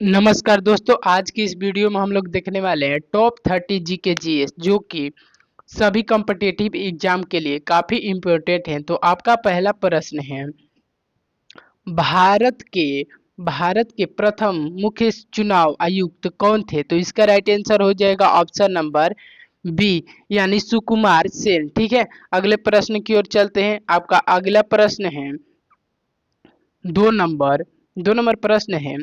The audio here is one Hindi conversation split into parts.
नमस्कार दोस्तों, आज की इस वीडियो में हम लोग देखने वाले हैं टॉप 30 जीके जीएस जो कि सभी कॉम्पिटिटिव एग्जाम के लिए काफी इम्पोर्टेंट है। तो आपका पहला प्रश्न है, भारत के भारत के प्रथम मुख्य चुनाव आयुक्त कौन थे? तो इसका राइट आंसर हो जाएगा ऑप्शन नंबर बी यानी सुकुमार सेन। ठीक है, अगले प्रश्न की ओर चलते हैं। आपका अगला प्रश्न है दो नंबर प्रश्न है,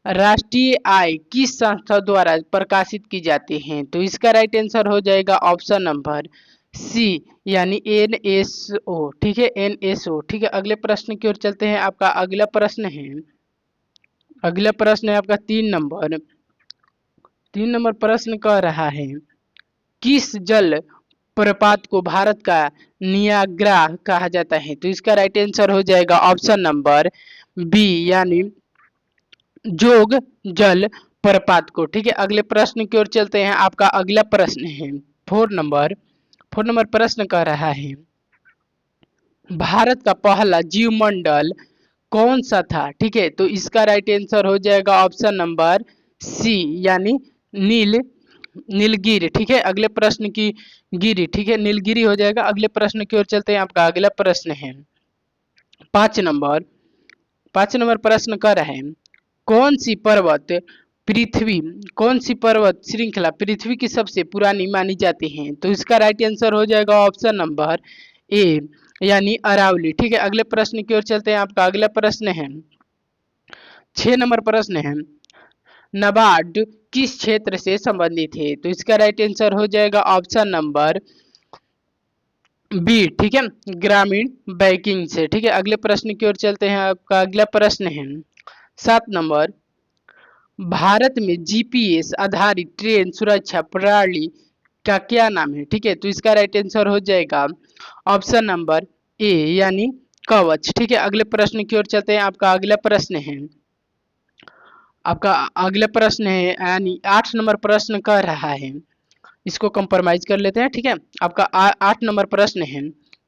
राष्ट्रीय आय किस संस्था द्वारा प्रकाशित की जाती है? तो इसका राइट आंसर हो जाएगा ऑप्शन नंबर सी यानी एनएसओ। ठीक है, एनएसओ। ठीक है, अगले प्रश्न की ओर चलते हैं। आपका अगला प्रश्न है आपका 3 नंबर प्रश्न कह रहा है, किस जल प्रपात को भारत का नियाग्रा कहा जाता है? तो इसका राइट आंसर हो जाएगा ऑप्शन नंबर बी यानी जोग जल प्रपात को। ठीक है, अगले प्रश्न की ओर चलते हैं। आपका अगला प्रश्न है 4 नंबर प्रश्न कह रहा है, भारत का पहला जीवमंडल कौन सा था? ठीक है, तो इसका राइट आंसर हो जाएगा ऑप्शन नंबर सी यानी नीलगिरी। ठीक है, अगले प्रश्न की गिरी। ठीक है, नीलगिरी हो जाएगा। अगले प्रश्न की ओर चलते हैं। आपका अगला प्रश्न है 5 नंबर 5 नंबर प्रश्न कर रहे हैं, कौन सी पर्वत पृथ्वी कौन सी पर्वत श्रृंखला पृथ्वी की सबसे पुरानी मानी जाती है? तो इसका राइट आंसर हो जाएगा ऑप्शन नंबर ए यानी अरावली। ठीक है, अगले प्रश्न की ओर चलते हैं। आपका अगला प्रश्न है 6 नंबर प्रश्न है, नाबार्ड किस क्षेत्र से संबंधित है? तो इसका राइट आंसर हो जाएगा ऑप्शन नंबर बी। ठीक है, ग्रामीण बैंकिंग से। ठीक है, अगले प्रश्न की ओर चलते हैं। आपका अगला प्रश्न है 7 नंबर, भारत में जीपीएस आधारित ट्रेन सुरक्षा प्रणाली का क्या नाम है? ठीक है, तो इसका राइट आंसर हो जाएगा ऑप्शन नंबर ए यानी कवच। ठीक है, अगले प्रश्न की ओर चलते हैं। आपका अगला प्रश्न है यानी 8 नंबर प्रश्न कह रहा है, इसको कंप्रोमाइज कर लेते हैं। ठीक है, आपका 8 नंबर प्रश्न है,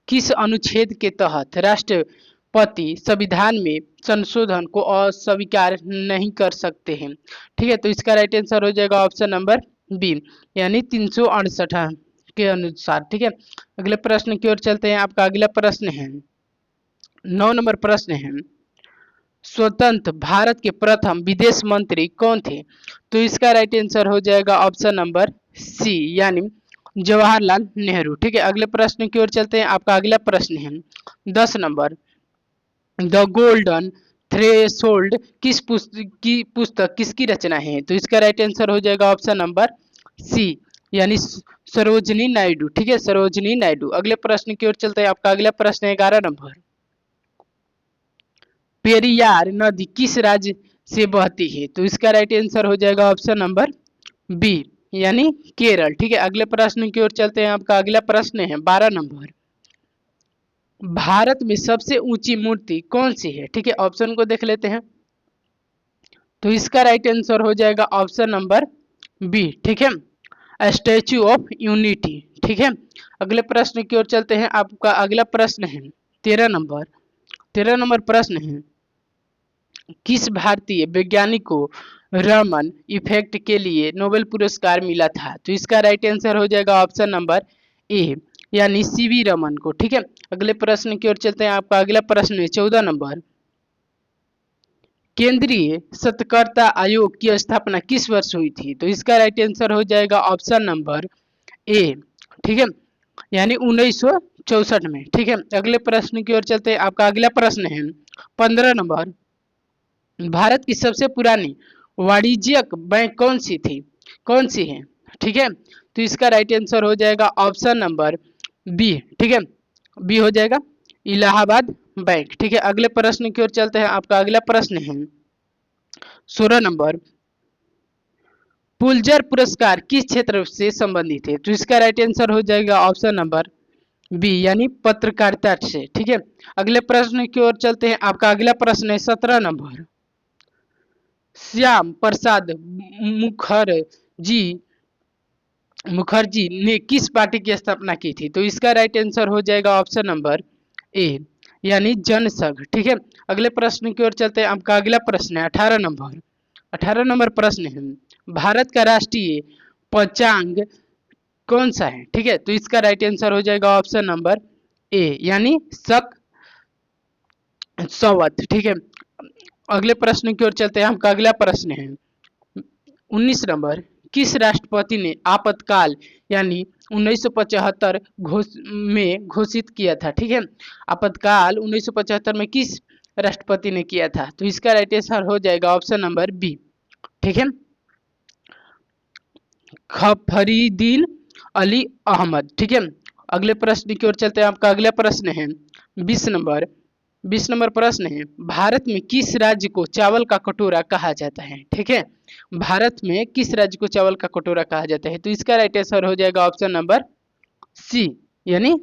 किस अनुच्छेद के तहत राष्ट्रपति संविधान में संशोधन को अस्वीकार नहीं कर सकते हैं? ठीक है, तो इसका राइट आंसर हो जाएगा ऑप्शन नंबर बी यानी 368 के अनुसार। ठीक है, अगले प्रश्न की ओर चलते हैं। आपका अगला प्रश्न है 9 नंबर प्रश्न है, स्वतंत्र भारत के प्रथम विदेश मंत्री कौन थे? तो इसका राइट आंसर हो जाएगा ऑप्शन नंबर सी यानी जवाहरलाल नेहरू। ठीक है, अगले प्रश्न की ओर चलते हैं। आपका अगला प्रश्न है 10 नंबर, द गोल्डन थ्रेशोल्ड पुस्तक किसकी रचना है? तो इसका राइट आंसर हो जाएगा ऑप्शन नंबर सी यानी सरोजनी नायडू। ठीक है, सरोजनी नायडू। अगले प्रश्न की ओर चलते हैं। आपका अगला प्रश्न है 11 नंबर, पेरियार नदी किस राज्य से बहती है? तो इसका राइट आंसर हो जाएगा ऑप्शन नंबर बी यानी केरल। ठीक है, अगले प्रश्न की ओर चलते हैं। आपका अगला प्रश्न है 12 नंबर, भारत में सबसे ऊंची मूर्ति कौन सी है? ठीक है, ऑप्शन को देख लेते हैं। तो इसका राइट आंसर हो जाएगा ऑप्शन नंबर बी। ठीक है, स्टैच्यू ऑफ यूनिटी। ठीक है, अगले प्रश्न की ओर चलते हैं। आपका अगला प्रश्न है 13 नंबर प्रश्न है, किस भारतीय वैज्ञानिक को रमन इफेक्ट के लिए नोबेल पुरस्कार मिला था? तो इसका राइट आंसर हो जाएगा ऑप्शन नंबर ए यानी सीवी रमन को। ठीक है, अगले प्रश्न की ओर चलते हैं। आपका अगला प्रश्न है 14 नंबर, केंद्रीय सतर्कता आयोग की स्थापना किस वर्ष हुई थी? तो इसका राइट आंसर हो जाएगा ऑप्शन नंबर ए। ठीक है, यानी 1964 में। ठीक है, अगले प्रश्न की ओर चलते हैं। आपका अगला प्रश्न है 15 नंबर, भारत की सबसे पुरानी वाणिज्यिक बैंक कौन सी है? ठीक है, तो इसका राइट आंसर हो जाएगा ऑप्शन नंबर बी। ठीक है, बी हो जाएगा इलाहाबाद बैंक। ठीक है, अगले प्रश्न की ओर चलते हैं। आपका अगला प्रश्न है 16 नंबर, पुलित्जर पुरस्कार किस क्षेत्र से संबंधित है? तो इसका राइट आंसर हो जाएगा ऑप्शन नंबर बी यानी पत्रकारिता से। ठीक है, अगले प्रश्न की ओर चलते हैं। आपका अगला प्रश्न है 17 नंबर, श्याम प्रसाद मुखर्जी मुखर्जी ने किस पार्टी की स्थापना की थी? तो इसका राइट आंसर हो जाएगा ऑप्शन नंबर ए यानी जनसंघ। ठीक है, अगले प्रश्न की ओर चलते हैं। आपका अगला प्रश्न है 18 नंबर, 18 नंबर प्रश्न है, भारत का राष्ट्रीय पंचांग कौन सा है? ठीक है, तो इसका राइट आंसर हो जाएगा ऑप्शन नंबर ए, यानी शक संवत। ठीक है, अगले प्रश्न की ओर चलते हैं। आपका अगला प्रश्न है 19 नंबर, किस राष्ट्रपति ने आपातकाल यानी 1975 में घोषित किया था? ठीक है, आपातकाल 1975 में किस राष्ट्रपति ने किया था? तो इसका राइट आंसर हो जाएगा ऑप्शन नंबर बी। ठीक है, फरीदीन अली अहमद। ठीक है, अगले प्रश्न की ओर चलते हैं। आपका अगला प्रश्न है 20 नंबर प्रश्न है, भारत में किस राज्य को चावल का कटोरा कहा जाता है? ठीक है, भारत में किस राज्य को चावल का कटोरा कहा जाता है? तो इसका राइट आंसर हो जाएगा ऑप्शन नंबर सी, यानी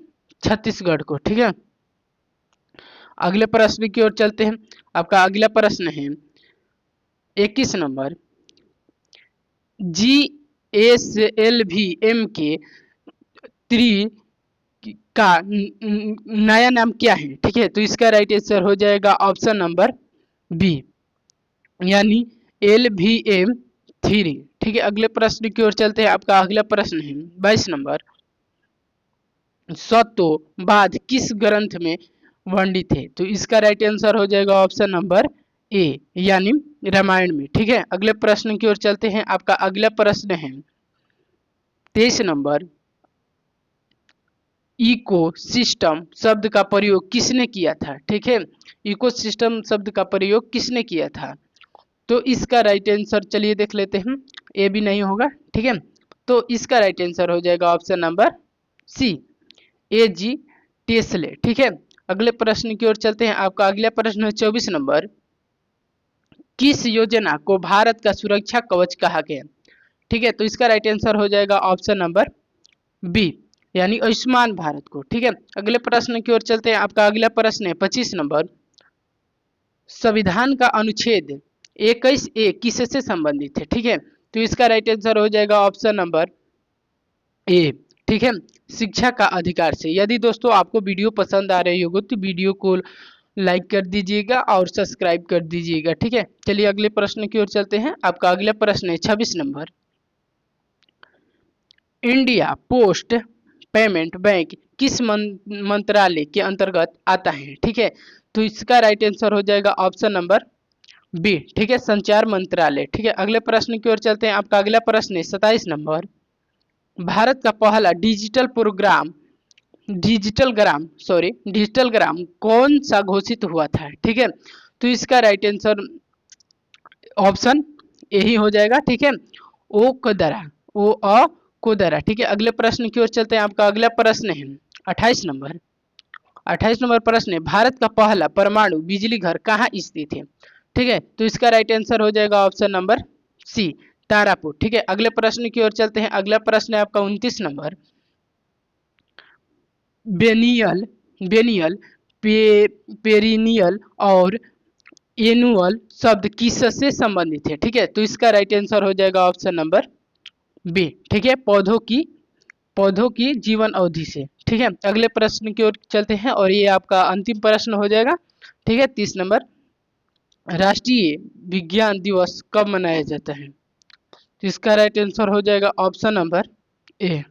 छत्तीसगढ़ को। ठीक है, अगले प्रश्न की ओर चलते हैं। आपका अगला प्रश्न है 21 नंबर, GSLV-M के त्रि का नया नाम क्या है? ठीक है, तो इसका राइट आंसर हो जाएगा ऑप्शन नंबर बी, यानी LVM-3। ठीक है, अगले प्रश्न की ओर चलते हैं। आपका अगला प्रश्न है 22 नंबर, सत्ववाद किस ग्रंथ में वर्णित है? तो इसका राइट आंसर हो जाएगा ऑप्शन नंबर ए, यानी रामायण में। ठीक है, अगले प्रश्न की ओर चलते हैं। आपका अगला प्रश्न है 23 नंबर, इकोसिस्टम शब्द का प्रयोग किसने किया था? ठीक है, इकोसिस्टम शब्द का प्रयोग किसने किया था? तो इसका राइट आंसर चलिए देख लेते हैं, ए भी नहीं होगा। ठीक है, तो इसका राइट आंसर हो जाएगा ऑप्शन नंबर सी, AG टेस्ले। ठीक है, अगले प्रश्न की ओर चलते हैं। आपका अगला प्रश्न है 24 नंबर, किस योजना को भारत का सुरक्षा कवच कहा गया? ठीक है, तो इसका राइट आंसर हो जाएगा ऑप्शन नंबर बी, यानी आयुष्मान भारत को। ठीक है, अगले प्रश्न की ओर चलते हैं। आपका अगला प्रश्न है 25 नंबर, संविधान का अनुच्छेद 21A किससे संबंधित है? ठीक है, तो इसका राइट आंसर हो जाएगा ऑप्शन नंबर ए। ठीक है, शिक्षा का अधिकार से। यदि दोस्तों आपको वीडियो पसंद आ रही होगी तो वीडियो को लाइक कर दीजिएगा और सब्सक्राइब कर दीजिएगा। ठीक है, चलिए अगले प्रश्न की ओर चलते हैं। आपका अगला प्रश्न है 26 number, India post payment bank किस मंत्रालय के अंतर्गत आता है? ठीक है, तो इसका राइट आंसर हो जाएगा ऑप्शन नंबर बी। ठीक है, संचार मंत्रालय। ठीक है, अगले प्रश्न की ओर चलते हैं। आपका अगला प्रश्न है 27 नंबर, भारत का पहला डिजिटल ग्राम कौन सा घोषित हुआ था? ठीक है, तो इसका राइट आंसर ऑप्शन यही हो जाएगा। ठीक है, ओ को दरा। ठीक है, अगले प्रश्न की ओर चलते हैं। आपका अगला प्रश्न है 28 नंबर, 28 नंबर प्रश्न है, भारत का पहला परमाणु बिजली घर कहाँ स्थित है? ठीक है, तो इसका राइट आंसर हो जाएगा ऑप्शन नंबर सी, तारापुर। ठीक है, अगले प्रश्न की ओर चलते हैं। अगला प्रश्न है आपका 29 नंबर, बेनियल पेरिनियल और एनुअल शब्द किससे संबंधित है? ठीक है, तो इसका राइट आंसर हो जाएगा ऑप्शन नंबर बी। ठीक है, पौधों की जीवन अवधि से। ठीक है, अगले प्रश्न की ओर चलते हैं और ये आपका अंतिम प्रश्न हो जाएगा। ठीक है, 30 नंबर, राष्ट्रीय विज्ञान दिवस कब मनाया जाता है? तो इसका राइट आंसर हो जाएगा ऑप्शन नंबर ए।